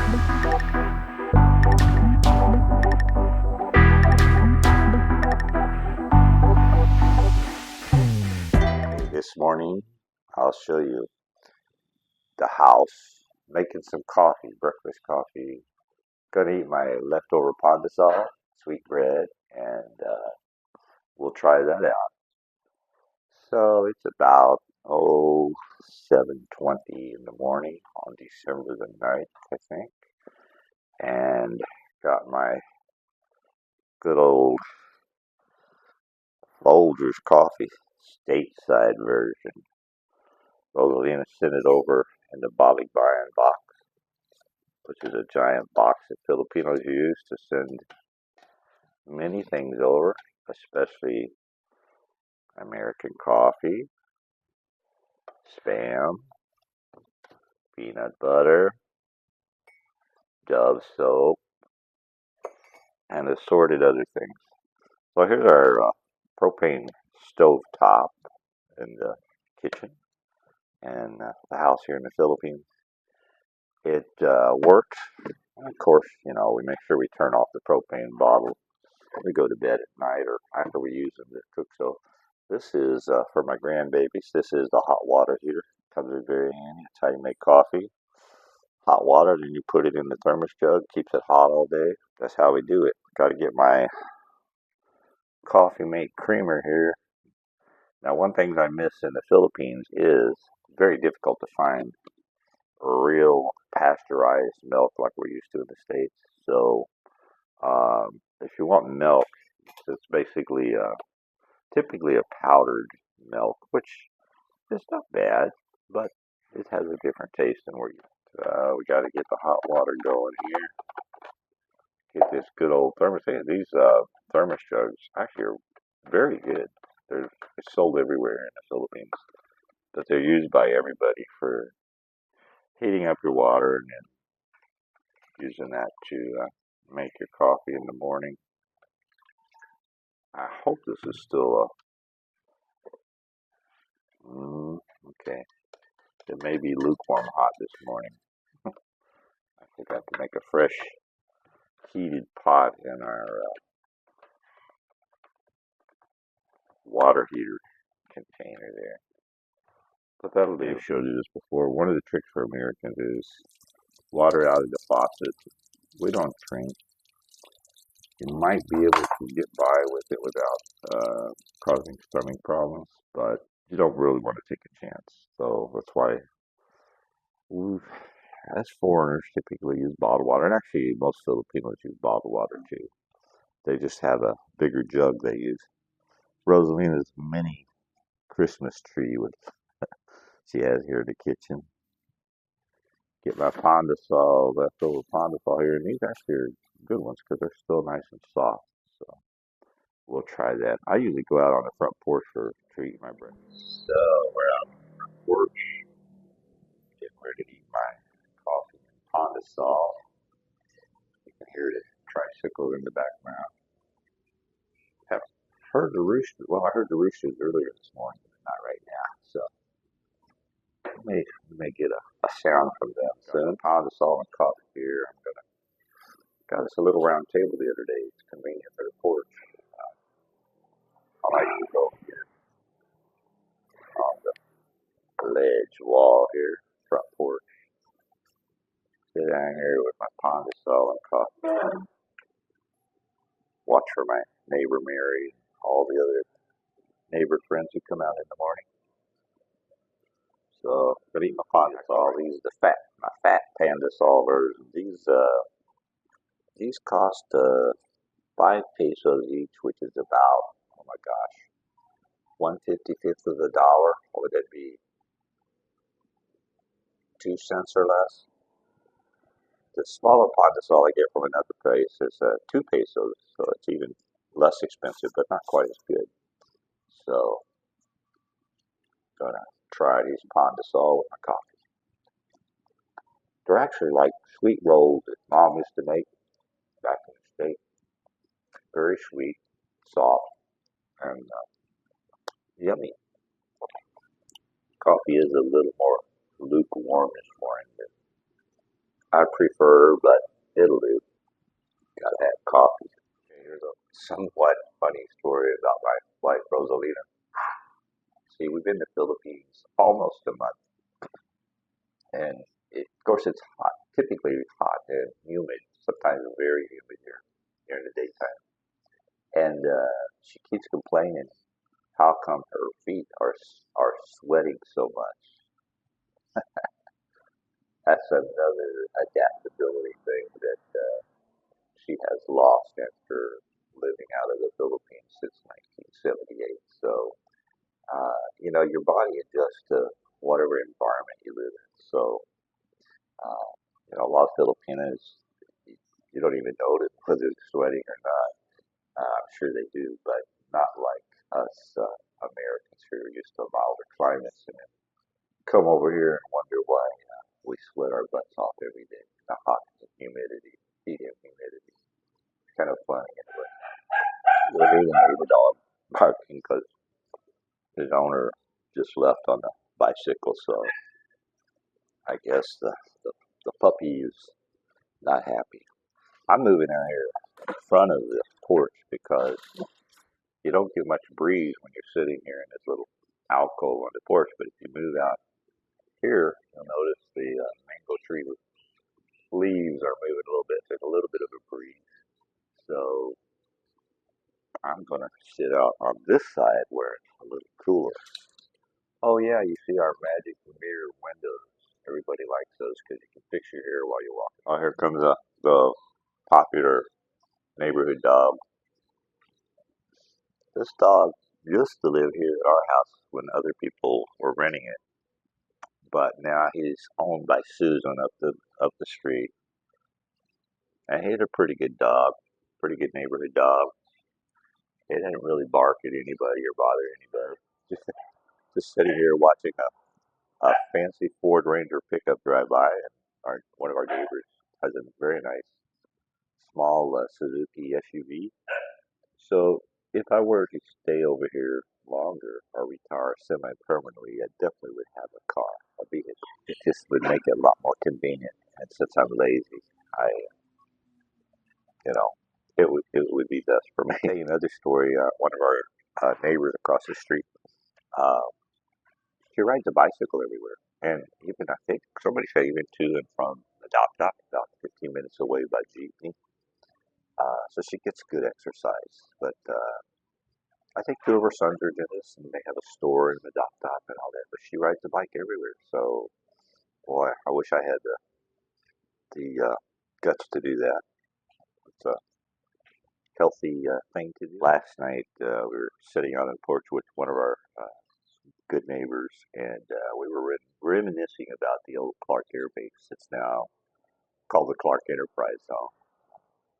This morning, I'll show you the house making some coffee, breakfast coffee. Gonna eat my leftover Pondasol, sweet bread, and we'll try that out. So it's about 7:20 in the morning on December the 9th, I think, and got my good old Folgers coffee, stateside version. Rosalina sent it over in the Balikbayan box, which is a giant box that Filipinos use to send many things over, especially American coffee, Spam, peanut butter, Dove soap, and assorted other things. So here's our propane stove top in the kitchen and the house here in the Philippines. It works. Of course, we make sure we turn off the propane bottle when we go to bed at night or after we use them to cook. So this is for my grandbabies. This is the hot water heater. Comes in very handy. It's how you make coffee. Hot water, then you put it in the thermos jug. Keeps it hot all day. That's how we do it. Got to get my coffee mate creamer here. Now, one thing I miss in the Philippines is very difficult to find real pasteurized milk like we're used to in the States. So, if you want milk, it's basically typically a powdered milk, which is not bad, but it has a different taste than we're used to. We got to get the hot water going here. Get this good old thermos. These thermos jugs actually are very good. They're sold everywhere in the Philippines, but they're used by everybody for heating up your water and then using that to make your coffee in the morning. I hope this is still okay. It may be lukewarm hot this morning. I forgot to make a fresh heated pot in our water heater container there. But that'll do. I've showed you this before. One of the tricks for Americans is water out of the faucet. We don't drink. You might be able to get by with it without causing stomach problems, but you don't really want to take a chance. So that's why we, as foreigners, typically use bottled water. And actually, most Filipinos use bottled water too. They just have a bigger jug they use. Rosalina's mini Christmas tree, which she has here in the kitchen. Get my Pondasol, leftover Pondasol here. And these actually are good ones because they're still nice and soft. So we'll try that. I usually go out on the front porch to eat my breakfast. So we're out on the front porch, getting ready to eat my coffee and Pondasol. You can hear the tricycle in the background. Have heard the roosters. Well, I heard the roosters earlier this morning, but not right now. So we may get a sound from them soon. Pondasol and coffee here. I'm gonna got us a little round table the other day. It's convenient for the porch. I like to go here on the ledge wall here, front porch. Sit down here with my Pondasol and coffee. Watch for my neighbor Mary, all the other neighbor friends who come out in the morning. So, but eat my Pondasol. These my fat Pandasol version. These cost 5 pesos each, which is about, oh my gosh, 1/55th of a dollar. What would that be? 2 cents or less. The smaller Pondasol I get from another place is 2 pesos, so it's even less expensive, but not quite as good. So, gonna try these Pondasol with my coffee. They're actually like sweet rolls that Mom used to make back in the States. Very sweet, soft, and yummy. Coffee is a little more lukewarm this morning, but I prefer, but it'll do. Gotta have coffee. Okay, here's a somewhat funny story about my wife, Rosalina. See, we've been to the Philippines almost a month, and of course it's hot, typically hot and humid, sometimes very humid here during the daytime. And she keeps complaining how come her feet are sweating so much. That's another adaptability thing that she has lost after living out of the Philippines since 1978. So, your body adjusts to whatever environment you live in. So, uh, a lot of Filipinos, you don't even notice whether they're sweating or not. I'm sure they do, but not like us Americans who are used to milder climates and then come over here and wonder why we sweat our butts off every day. The hot and humidity, heat and humidity. It's kind of funny anyway. We're hearing the dog barking because his owner just left on the bicycle, so I guess the puppy is not happy. I'm moving out here in front of the porch because you don't get much breeze when you're sitting here in this little alcove on the porch. But if you move out here, you'll notice the mango tree leaves are moving a little bit. There's a little bit of a breeze. So I'm going to sit out on this side where it's a little cooler. Oh, yeah, you see our magic mirror windows. Everybody likes those because you can fix your hair while you're walking. Oh, here comes the popular neighborhood dog. This dog used to live here at our house when other people were renting it, but now he's owned by Susan up the street. And he's a pretty good dog, pretty good neighborhood dog. It didn't really bark at anybody or bother anybody. Just just sitting here watching a fancy Ford Ranger pickup drive by, and one of our neighbors has a very nice small Suzuki SUV. So if I were to stay over here longer or retire semi-permanently, I definitely would have a car, a vehicle. It just would make it a lot more convenient. And since I'm lazy, I, you know, it would be best for me. Tell you another story. One of our neighbors across the street, uh, she rides a bicycle everywhere, and even I think somebody said even to and from the Dop, about 15 minutes away by jeepney. So she gets good exercise. But I think two of her sons are dentists, and they have a store in the Dop and all that. But she rides a bike everywhere. So boy, I wish I had the guts to do that. It's a healthy thing to do. Last night we were sitting on the porch with one of our good neighbors, and we were reminiscing about the old Clark Air Base. It's now called the Clark Enterprise Zone.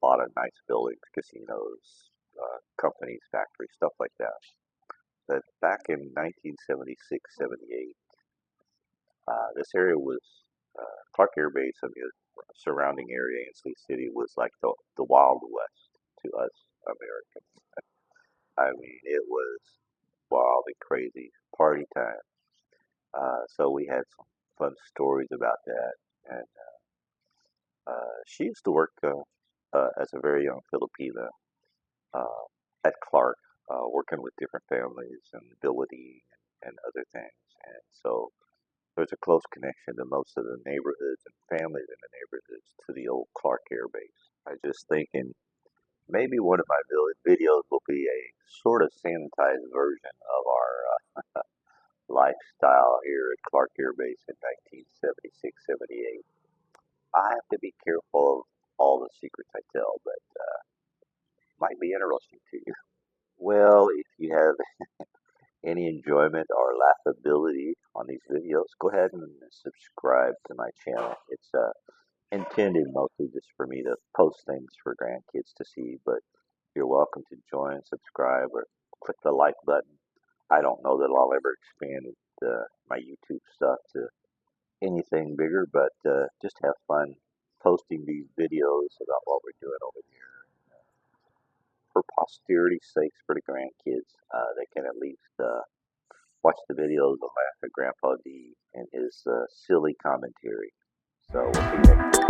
A lot of nice buildings, casinos, companies, factories, stuff like that. But back in 1976, 78, this area was Clark Air Base and the surrounding area in Lee City was like the Wild West to us Americans. I mean, it was wild and crazy party time. So we had some fun stories about that. And she used to work as a very young Filipina uh, at Clark, working with different families and building and other things. And so there's a close connection to most of the neighborhoods and families in the neighborhoods to the old Clark Air Base. I just thinking maybe one of my videos will be a sort of sanitized version of our lifestyle here at Clark Air Base in 1976, 78. I have to be careful of all the secrets I tell, but might be interesting to you. Well, if you have any enjoyment or laughability on these videos, go ahead and subscribe to my channel. It's intended mostly just for me to post things for grandkids to see, but you're welcome to join, subscribe, or click the like button. I don't know that I'll ever expand my YouTube stuff to anything bigger, but just have fun posting these videos about what we're doing over here. For posterity's sakes, for the grandkids, they can at least watch the videos and laugh at Grandpa D and his silly commentary. So we'll see you next time.